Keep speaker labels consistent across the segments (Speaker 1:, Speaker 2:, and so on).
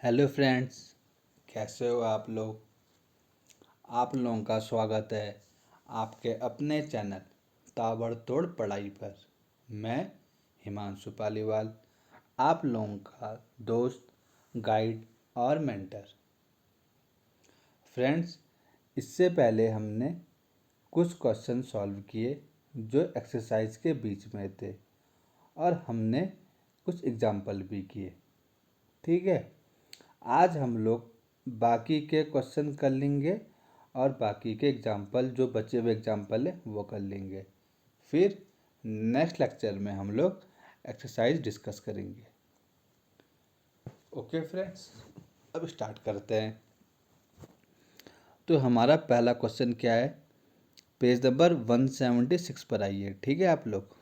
Speaker 1: Hello friends, कैसे हो आप लोग। आप लोगों का स्वागत है आपके अपने चैनल ताबड़तोड़ पढ़ाई पर। मैं हिमांशु पालीवाल, आप लोगों का दोस्त, गाइड और मेंटर। फ्रेंड्स, इससे पहले हमने कुछ क्वेश्चन सॉल्व किए जो एक्सरसाइज के बीच में थे और हमने कुछ एग्जाम्पल भी किए। ठीक है, आज हम लोग बाकी के क्वेश्चन कर लेंगे और बाकी के एग्जाम्पल जो बचे हुए एग्जाम्पल है वो कर लेंगे। फिर नेक्स्ट लेक्चर में हम लोग एक्सरसाइज डिस्कस करेंगे। ओके फ्रेंड्स, अब स्टार्ट करते हैं। तो हमारा पहला क्वेश्चन क्या है, पेज नंबर 176 पर आइए। ठीक है आप लोग।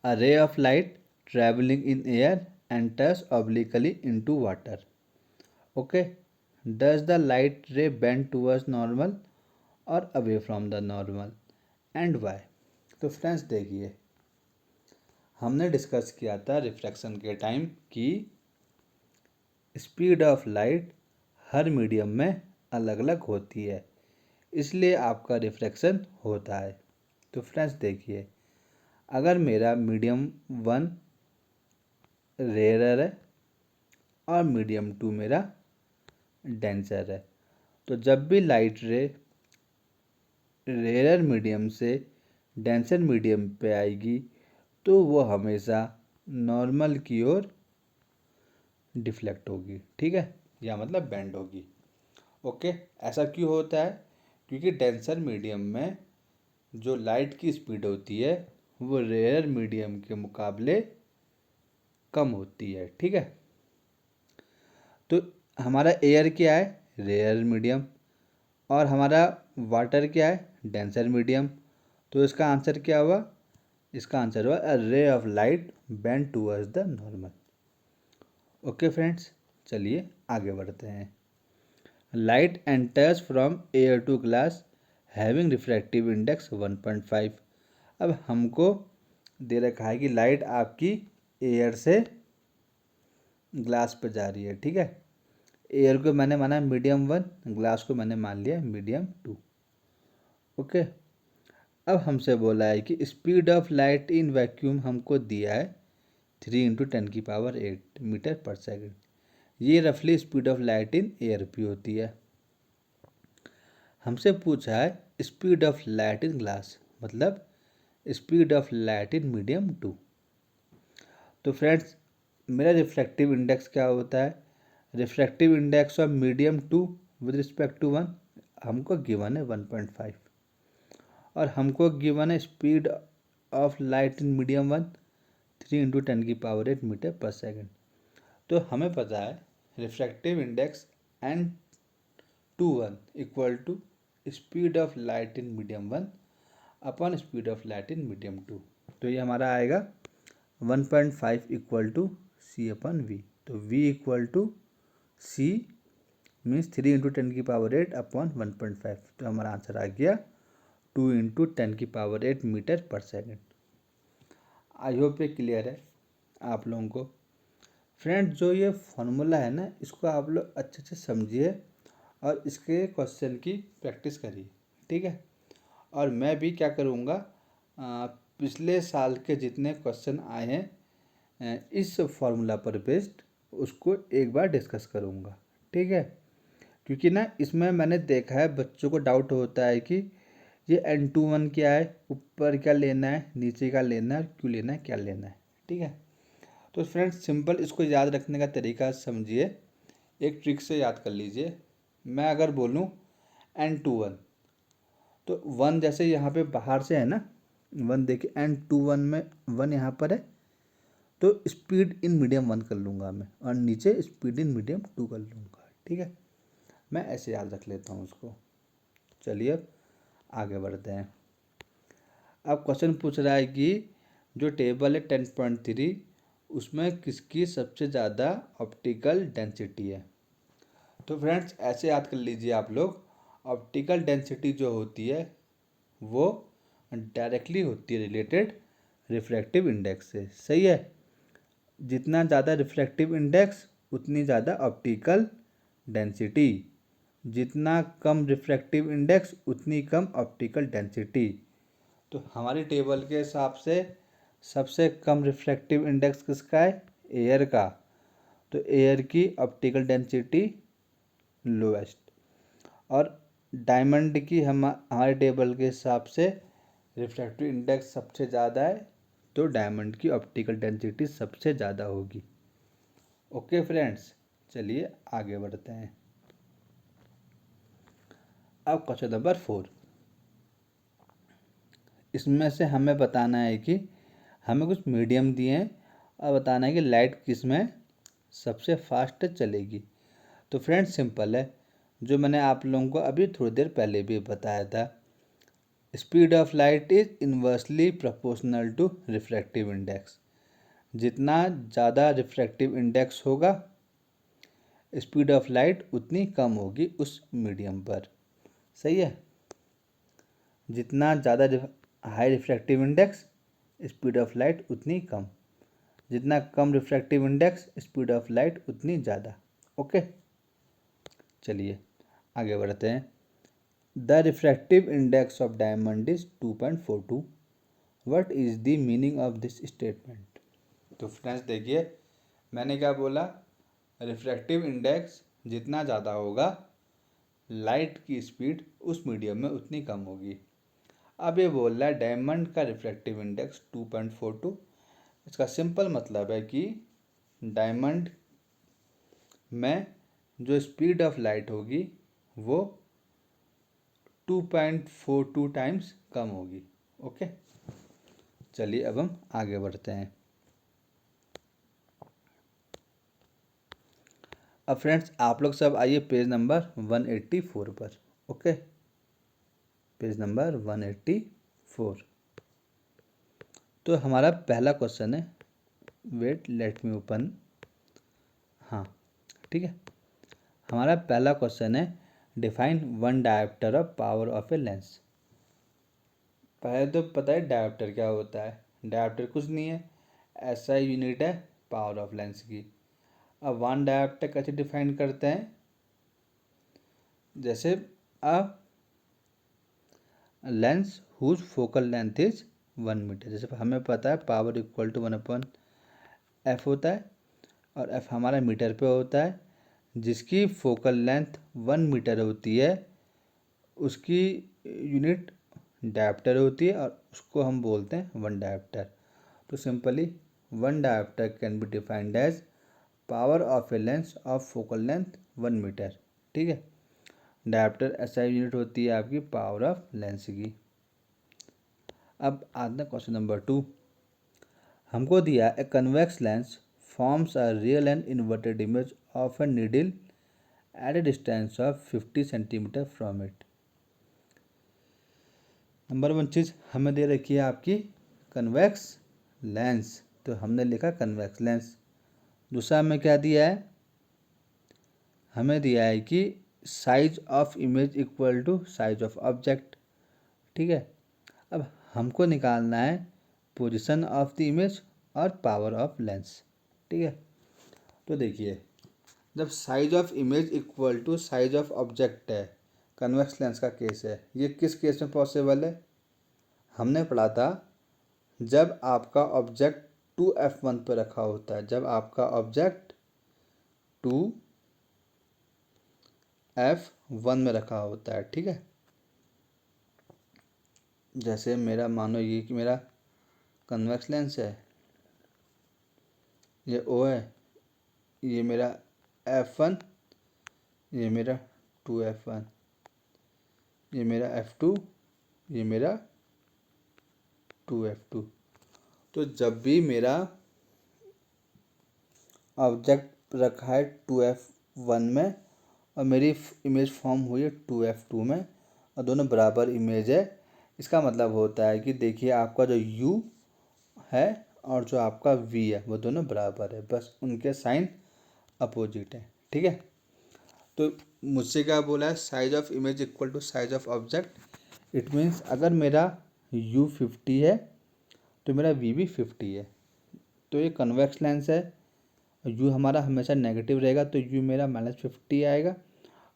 Speaker 1: A ray of light travelling in air enters obliquely into water. Okay, does the light ray bend towards normal or away from the normal and why? तो फ्रेंड्स देखिए, हमने डिस्कस किया था रिफ्रैक्शन के टाइम कि speed of light her medium में अलग अलग होती है, इसलिए आपका रिफ्रैक्शन होता है। तो फ्रेंड्स देखिए, अगर मेरा मीडियम 1 रेयर है और मीडियम 2 मेरा डेंसर है, तो जब भी लाइट रे रेयर मीडियम से डेंसर मीडियम पे आएगी तो वो हमेशा नॉर्मल की ओर डिफ्लेक्ट होगी। ठीक है, या मतलब बेंड होगी। ओके, ऐसा क्यों होता है? क्योंकि डेंसर मीडियम में जो लाइट की स्पीड होती है वो रेयर मीडियम के मुकाबले कम होती है। ठीक है, तो हमारा एयर क्या है? Rare medium. और हमारा वाटर क्या है? Denser medium. तो इसका आंसर क्या हुआ? इसका आंसर हुआ a ray of light bend towards the normal. Okay friends, चलिए आगे बढ़ते हैं। Light enters from air to glass having refractive index 1.5। अब हमको दे रखा है कि लाइट आपकी एयर से ग्लास पर जा रही है। ठीक है, एयर को मैंने माना मीडियम 1, ग्लास को मैंने मान लिया मीडियम 2। ओके, अब हमसे बोला है कि speed of light in vacuum हमको दिया है 3 × 10⁸ मीटर पर सेकेंड। ये रफली speed of light in air भी होती है। हमसे पूछा है speed of light in glass, मतलब speed of light in medium 2। तो फ्रेंड्स, मेरा रिफ्रैक्टिव इंडेक्स क्या होता है? Refractive index of medium 2 with respect to 1 हमको गिवन है 1.5, और हमको गिवन है speed of light in medium 1 3 × 10⁸ metre per second. तो हमें पता है refractive index N two 1 equal to speed of light in medium 1 upon speed of light in medium 2। तो ये हमारा आएगा 1.5 equal to C upon V. तो V equal to C means 3 × 10⁸ upon 1.5। तो हमारा आंसर आ गया 2 × 10⁸ metre per second. I hope ये clear है आप लोगों को। फ्रेंड, जो ये फॉर्मूला है ना, इसको आप लोग अच्छे से समझिए और इसके क्वेश्चन की प्रैक्टिस करिए। ठीक है, और मैं भी क्या करूँगा, पिछले साल के जितने क्वेश्चन आए हैं इस फॉर्मूला पर बेस्ड उसको एक बार डिस्कस करूँगा। ठीक है, क्योंकि ना इसमें मैंने देखा है बच्चों को डाउट होता है कि ये N21 क्या है, ऊपर क्या लेना है, नीचे क्या लेना है, क्यों लेना है, क्या लेना है। ठीक है, तो फ्रेंड्स सिंपल इसको याद रखने का तरीका समझिए, एक ट्रिक से याद कर लीजिए। मैं अगर बोलूँ N21, तो 1 जैसे यहाँ पे बाहर से है ना, 1 देखिए N21 में 1 यहाँ पर है, तो स्पीड इन मीडियम 1 कर लूँगा मैं, और नीचे स्पीड इन मीडियम 2 कर लूँगा। ठीक है, मैं ऐसे याद रख लेता हूँ उसको। चलिए अब आगे बढ़ते हैं। अब क्वेश्चन पूछ रहा है कि जो टेबल है 10.3 उसमें किसकी सबसे ज़्यादा ऑप्टिकल डेंसिटी है। तो फ्रेंड्स ऐसे याद कर लीजिए आप लोग, ऑप्टिकल डेंसिटी जो होती है वो डायरेक्टली होती है रिलेटेड रिफ्रैक्टिव इंडेक्स से। सही है, जितना ज़्यादा रिफ्रैक्टिव इंडेक्स उतनी ज़्यादा ऑप्टिकल डेंसिटी। जितना कम रिफ्रैक्टिव इंडेक्स उतनी कम ऑप्टिकल डेंसिटी। तो हमारी टेबल के हिसाब से सबसे कम रिफ्रैक्टिव इंडेक्स किसका है? एयर का। तो एयर की ऑप्टिकल डेंसिटी लोएस्ट। और डायमंड की हमारे टेबल के हिसाब से रिफ्रैक्टिव इंडेक्स सबसे ज़्यादा है, तो डायमंड की ऑप्टिकल डेंसिटी सबसे ज़्यादा होगी। ओके फ्रेंड्स, चलिए आगे बढ़ते हैं। अब क्वेश्चन नंबर 4, इसमें से हमें बताना है कि हमें कुछ मीडियम दिए हैं और बताना है कि लाइट किस में सबसे फास्ट चलेगी। तो फ्रेंड्स सिंपल है, जो मैंने आप लोगों को अभी थोड़ी देर पहले भी बताया था, speed of light is inversely proportional to refractive index. जितना ज़्यादा रिफ्रैक्टिव इंडेक्स होगा, स्पीड ऑफ लाइट उतनी कम होगी उस मीडियम पर। सही है। जितना ज़्यादा high refractive index, speed of light उतनी कम। जितना कम refractive index, speed of light उतनी ज़्यादा। ओके, चलिए आगे बढ़ते हैं। The refractive index of diamond is 2.42। What is the meaning of this statement? तो फ्रेंड्स देखिए, मैंने क्या बोला, रिफ्रैक्टिव इंडेक्स जितना ज़्यादा होगा, लाइट की स्पीड उस मीडियम में उतनी कम होगी। अब ये बोल रहा है डायमंड का रिफ्रैक्टिव इंडेक्स 2.42। इसका सिंपल मतलब है कि डायमंड में जो स्पीड ऑफ लाइट होगी वो 2.42 टाइम्स कम होगी। ओके, चलिए अब हम आगे बढ़ते हैं। अब फ्रेंड्स आप लोग सब आइए पेज नंबर 184 पर। Okay, page number 184। तो हमारा पहला क्वेश्चन है, वेट लेट मी ओपन। हाँ ठीक है, हमारा पहला क्वेश्चन है, define one dioptre of power of a lens. पहले तो पता है डायोप्टर क्या होता है। डायोप्टर कुछ नहीं है, ऐसा यूनिट है पावर ऑफ लेंस की। अब वन डायोप्टर कैसे डिफाइन करते हैं? जैसे a lens whose focal length is 1 metre. जैसे हमें पता है पावर इक्वल टू 1/f होता है, और f हमारा मीटर पे होता है। जिसकी फोकल लेंथ 1 मीटर होती है उसकी यूनिट डायोप्टर होती है, और उसको हम बोलते हैं वन डायोप्टर। तो simply one dioptre can be defined as power of a lens of focal length 1 metre. ठीक है, डायोप्टर ऐसा यूनिट होती है आपकी पावर ऑफ लेंस की। अब आता है क्वेश्चन नंबर 2। हमको दिया a convex lens forms a real and inverted image of a needle at a distance of 50 centimetre from it. Number 1 चीज़ हमें दे रखी है आपकी कन्वेक्स लेंस, तो हमने लिखा कन्वेक्स लेंस। दूसरा हमें क्या दिया है? हमें दिया है कि size of image equal to size of object. ठीक है, अब हमको निकालना है पोजीशन ऑफ द इमेज और पावर ऑफ लेंस। ठीक है, तो देखिए, जब size of image equal to size of object है, कन्वेक्स लेंस का केस है, ये किस केस में पॉसिबल है? हमने पढ़ा था जब आपका ऑब्जेक्ट 2f1 पर रखा होता है। जब आपका ऑब्जेक्ट 2f1 में रखा होता है। ठीक है, जैसे मेरा मानो ये कि मेरा कन्वेक्स लेंस है, ये O है, ये मेरा f1, ये मेरा 2f1, ये मेरा f2, ये मेरा 2f2। तो जब भी मेरा ऑब्जेक्ट रखा है 2f1 में और मेरी इमेज फॉर्म हुई है 2f2 में, और दोनों बराबर इमेज है, इसका मतलब होता है कि देखिए आपका जो u है और जो आपका v है वो दोनों बराबर है, बस उनके साइन अपोजिट है। ठीक है, तो मुझसे क्या बोला है, size of image equal to size of object. It means अगर मेरा u 50 है तो मेरा v भी 50 है। तो ये कन्वेक्स लेंस है, यू हमारा हमेशा नेगेटिव रहेगा, तो यू मेरा -50 आएगा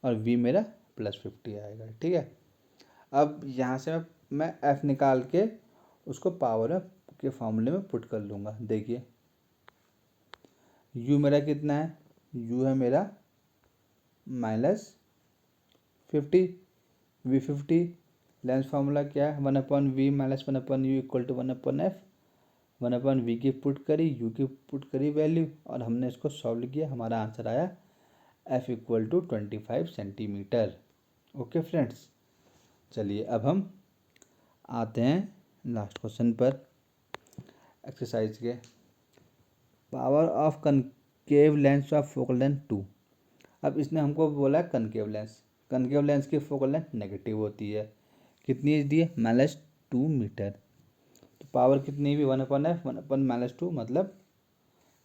Speaker 1: और वी मेरा +50 आएगा। ठीक है, अब यहाँ से मैं एफ निकाल के उसको पावर के फॉर्मूले में पुट कर लूँगा। देखिए यू मेरा कितना है, यू है मेरा -50, वी 50, लेंस फार्मूला क्या है 1/v - 1/u = 1/f। 1/v की पुट करी, u की पुट करी वैल्यू, और हमने इसको सॉल्व किया, हमारा आंसर आया f = 25 सेंटीमीटर। ओके फ्रेंड्स, चलिए अब हम आते हैं लास्ट क्वेश्चन पर एक्सरसाइज के। Power of concave lens of focal length 2। अब इसने हमको बोला कनकेव लेंस की फोकल लेंथ नेगेटिव होती है, कितनी दी है -2 मीटर। तो पावर कितनी भी 1/f 1/-2 मतलब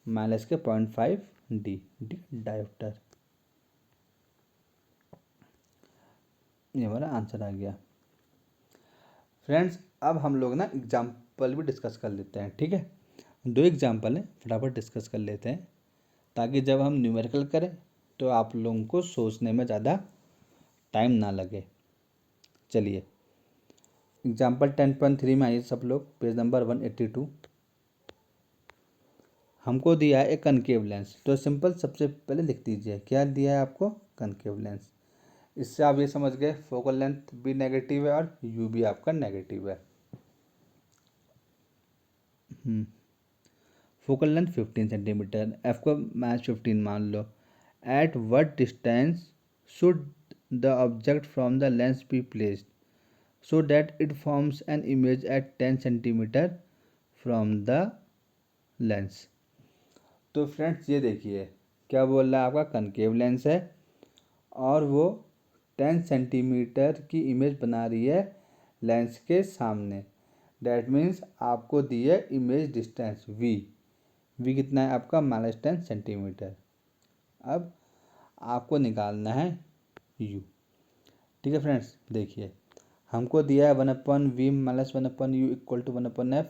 Speaker 1: -0.5 डी डायोप्टर। ये हमारा आंसर आ गया। फ्रेंड्स अब हम लोग ना एग्जाम्पल भी डिस्कस कर लेते हैं। ठीक है, 2 एग्जाम्पल हैं, फटाफट डिस्कस कर लेते हैं ताकि जब हम न्यूमेरिकल करें तो आप लोगों को सोचने में ज़्यादा टाइम ना लगे। चलिए एग्जाम्पल 10.3 में आइए सब लोग, पेज नंबर 182। हमको दिया है एक कनकेव लेंस, तो सिंपल सबसे पहले लिख दीजिए क्या दिया है आपको, कनकेव लेंस। इससे आप ये समझ गए फोकल लेंथ भी नेगेटिव है और यू भी आपका नेगेटिव है। फोकल लेंथ 15 सेंटीमीटर, एफ को -15 मान लो। At what distance should the object from the lens be placed so that it forms an image at 10 centimetre from the lens। तो फ्रेंड्स ये देखिए क्या बोल रहा है, आपका कनकेव लेंस है और वो 10 सेंटीमीटर की इमेज बना रही है लेंस के सामने। डैट मीन्स आपको दी है इमेज डिस्टेंस वी कितना है आपका -10 सेंटीमीटर। अब आपको निकालना है यू। ठीक है फ्रेंड्स, देखिए हमको दिया है 1/v - 1/u = 1/f।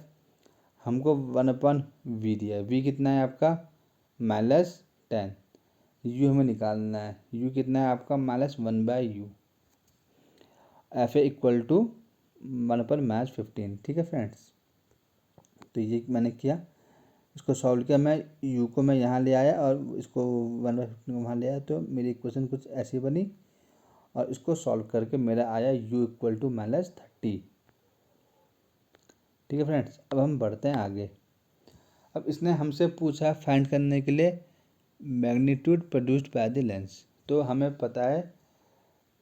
Speaker 1: हमको 1/v दिया है, v कितना है आपका -10, u हमें निकालना है, u कितना है आपका -1/u, f = 1/-15। ठीक है फ्रेंड्स, तो ये मैंने किया, इसको सॉल्व किया, मैं u को मैं यहाँ ले आया और इसको 1/15 को वहाँ ले आया, तो मेरी इक्वेशन कुछ ऐसी बनी और इसको सॉल्व करके मेरा आया u = -30। ठीक है फ्रेंड्स, अब हम बढ़ते हैं आगे। अब इसने हमसे पूछा फाइंड करने के लिए magnitude produced by the lens. तो हमें पता है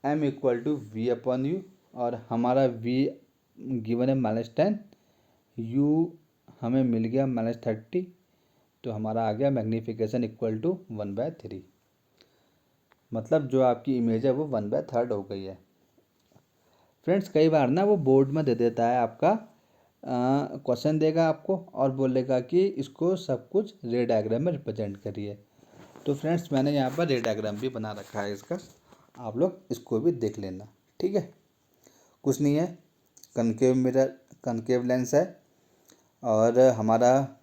Speaker 1: m = v/u और हमारा v गिवन है -10, u हमें मिल गया -30, तो हमारा आ गया मैग्नीफिकेशन = 1/3। मतलब जो आपकी इमेज है वो 1/3 हो गई है। फ्रेंड्स कई बार ना वो बोर्ड में दे देता है आपका क्वेश्चन देगा आपको और बोलेगा कि इसको सब कुछ रे डायग्राम में रिप्रेजेंट करिए। तो फ्रेंड्स मैंने यहाँ पर रे डायग्राम भी बना रखा है इसका, आप लोग इसको भी देख लेना। ठीक है, कुछ नहीं है, कनकेव लेंस है और हमारा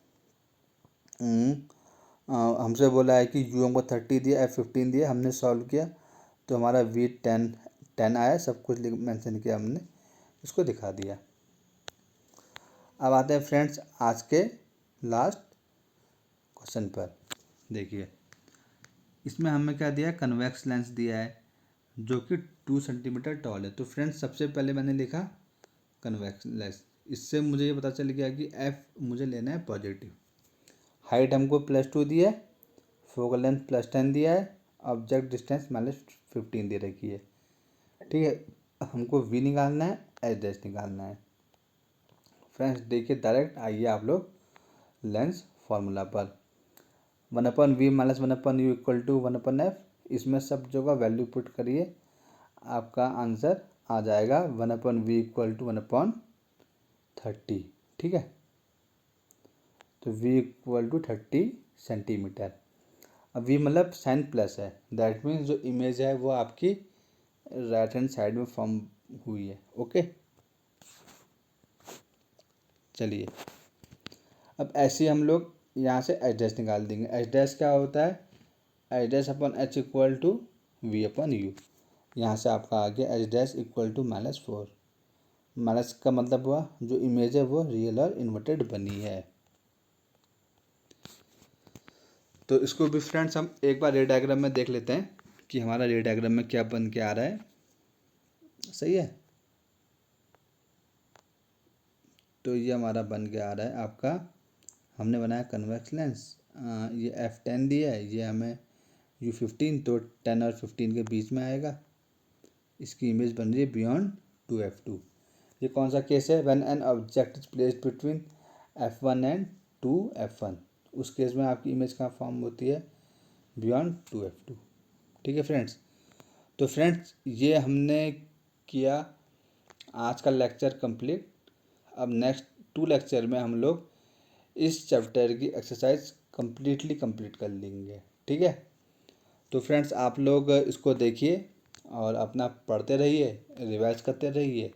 Speaker 1: हमसे बोला है कि यू हमको 30 दिया, एफ 15 दिया, हमने सॉल्व किया तो हमारा वी 10 आया, सब कुछ मेंशन किया हमने, इसको दिखा दिया। अब आते हैं फ्रेंड्स आज के लास्ट क्वेश्चन पर। देखिए इसमें हमें क्या दिया है, कन्वेक्स लेंस दिया है जो कि 2 सेंटीमीटर टॉल है। तो फ्रेंड्स सबसे पहले मैंने लिखा कन्वेक्स लेंस, इससे मुझे ये पता चल गया कि एफ मुझे लेना है पॉजिटिव। हाइट हमको +2 दिया है, फोकल लेंथ +10 दिया है, ऑब्जेक्ट डिस्टेंस -15 दे रखी है। ठीक है, हमको वी निकालना है, एच डैश निकालना है। फ्रेंड्स देखिए डायरेक्ट आइए आप लोग लेंस फार्मूला पर, 1/v - 1/u = 1/f। इसमें सब जगह वैल्यू पुट करिए, आपका आंसर आ जाएगा 1/v = 1/30। ठीक है, तो v = 30 सेंटीमीटर। अब v मतलब साइन प्लस है, दैट मीन्स जो इमेज है वो आपकी राइट हैंड साइड में फॉर्म हुई है। ओके, चलिए अब ऐसे हम लोग यहाँ से एच डैश निकाल देंगे। एच डैश क्या होता है, h dash upon h equal to v upon u. यहाँ से आपका आ गया h dash equal to -4। Minus का मतलब हुआ जो इमेज है वो रियल और इन्वर्टेड बनी है। तो इसको भी फ्रेंड्स हम एक बार रे डायग्राम में देख लेते हैं कि हमारा रे डायग्राम में क्या बन के आ रहा है। सही है, तो ये हमारा बन के आ रहा है आपका, हमने बनाया कन्वेक्स लेंस, ये f10 दिया है, ये हमें u15, तो 10 और 15 के बीच में आएगा। इसकी इमेज बन रही है बियॉन्ड 2f2। ये कौन सा केस है, when an object is placed between f1 and 2f1, उस केस में आपकी इमेज कहाँ फॉर्म होती है, बियॉन्ड 2f2। ठीक है फ्रेंड्स, तो फ्रेंड्स ये हमने किया आज का लेक्चर कंप्लीट। अब नेक्स्ट 2 लेक्चर में हम लोग इस चैप्टर की एक्सरसाइज कंप्लीटली कंप्लीट कर लेंगे। ठीक है, तो फ्रेंड्स आप लोग इसको देखिए और अपना पढ़ते रहिए, रिवाइज करते रहिए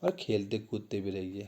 Speaker 1: और खेलते कूदते भी रहिए।